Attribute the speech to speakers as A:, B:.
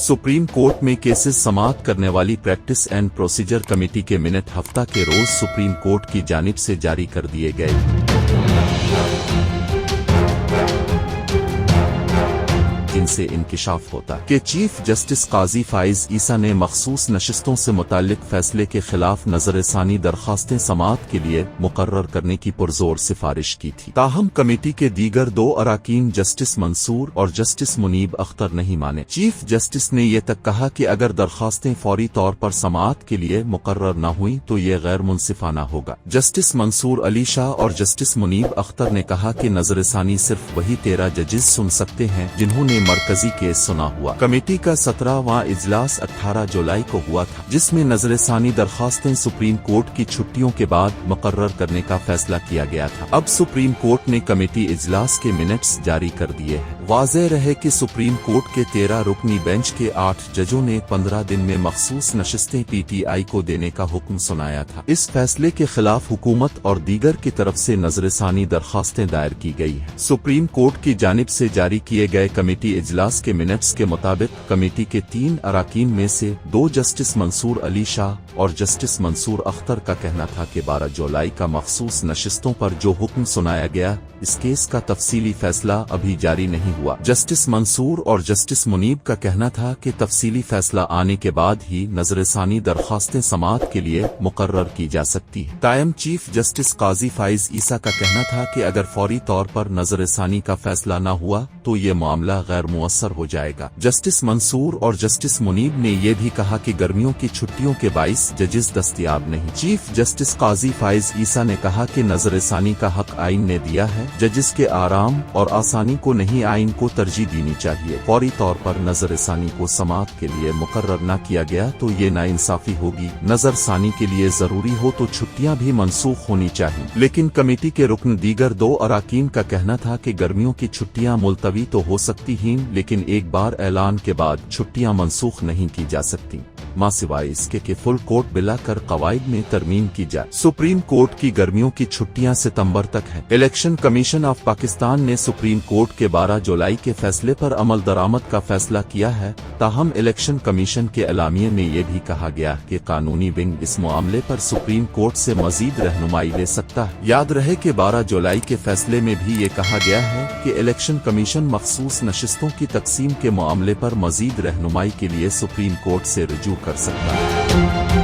A: Supreme court में cases समाअत करने वाली प्रैक्टिस एंड प्रोसीजर कमेटी के मिनट हफ्ता के रोज सुप्रीम कोर्ट की जानिब से जारी कर दिए गए, जिनसे इंकिशाफ होता कि चीफ जस्टिस काजी फाइज ईसा ने मखसूस नशिस्तों से मुताल्लिक फैसले के खिलाफ नजरसानी दरखास्तें समाअत के लिए मुकर्रर करने की पुरजोर सिफारिश की थी। ताहम कमेटी के दीगर दो अराकीन जस्टिस मंसूर और जस्टिस मुनीब अख्तर नहीं माने। चीफ जस्टिस ने यह तक कहा कि अगर दरखास्तें फौरी तौर पर समाअत के लिए मुकर्रर न हुई तो ये गैर मुनसिफाना होगा। जस्टिस मंसूर अली शाह और जस्टिस मुनीब अख्तर ने कहा कि नजरसानी सिर्फ वही 13 जजेस सुन सकते हैं जिन्होंने मरकजी केस सुना हुआ। कमेटी का 17वां इजलास 18 जुलाई को हुआ था, जिसमें नजरसानी दरखास्तें सुप्रीम कोर्ट की छुट्टियों के बाद मुकर्रर करने का फैसला किया गया था। अब सुप्रीम कोर्ट ने कमेटी इजलास के मिनट्स जारी कर दिए हैं। वाज़ेह रहे कि सुप्रीम कोर्ट के 13 रुकनी बेंच के 8 जजों ने 15 दिन में मखसूस नशिस्तें PTI को देने का हुक्म सुनाया था। इस फैसले के खिलाफ हुकूमत और दीगर की तरफ से नजरसानी दरखास्तें दायर की गई हैं। सुप्रीम कोर्ट की जानिब से जारी किए गए कमेटी इजलास के मिनट्स के मुताबिक कमेटी के 3 अराकीन में से 2 जस्टिस मंसूर अली शाह और जस्टिस मंसूर अख्तर का कहना था कि 12 जुलाई का मखसूस नशिस्तों पर जो हुक्म सुनाया गया, इस केस का तफसीली फैसला अभी जारी नहीं हुआ। जस्टिस मंसूर और जस्टिस मुनीब का कहना था कि तफसीली फैसला आने के बाद ही नजरसानी दरखास्तें समाअत के लिए मुकर्रर की जा सकती है। कायम चीफ जस्टिस काजी फाइज ईसा का कहना था कि अगर फौरी तौर पर नजरसानी का फैसला न हुआ तो ये मामला गैर मुअस्सर हो जाएगा। जस्टिस मंसूर और जस्टिस मुनीब ने यह भी कहा कि गर्मियों की छुट्टियों के बाइस जजेस दस्तयाब नहीं। चीफ जस्टिस काजी फाइज ईसा ने कहा कि नजरसानी का हक आइन ने दिया है, जजेस के आराम और आसानी को नहीं, आइन को तरजीह देनी चाहिए। फौरी तौर पर नजरसानी को समाअत के लिए मुकर्रर न किया गया तो ये नाइंसाफी होगी। नजरसानी के लिए जरूरी हो तो छुट्टियां भी मनसूख होनी चाहिए। लेकिन कमेटी के रुकन दीगर 2 अराकीन का कहना था कि गर्मियों की छुट्टियां मुलतवी तो हो सकती हैं, लेकिन एक बार ऐलान के बाद छुट्टियां मनसूख नहीं की जा सकती, मां सिवाय इसके कि फुल कोर्ट बिलाकर कवायद में तरमीम की जाए। सुप्रीम कोर्ट की गर्मियों की छुट्टियां सितंबर तक हैं। इलेक्शन कमीशन ऑफ पाकिस्तान ने सुप्रीम कोर्ट के 12 जुलाई के फैसले पर अमल दरामद का फैसला किया है। ताहम इलेक्शन कमीशन के एलामिये में यह भी कहा गया कि कानूनी विंग इस मामले पर सुप्रीम कोर्ट से मजीद रहनुमाई ले सकता है। याद रहे कि 12 जुलाई के फैसले में भी ये कहा गया है कि इलेक्शन कमीशन मखसूस नशिस्तों की तकसीम के मामले पर मजीद रहनुमाई के लिए सुप्रीम कोर्ट से रुजू कर सकता है।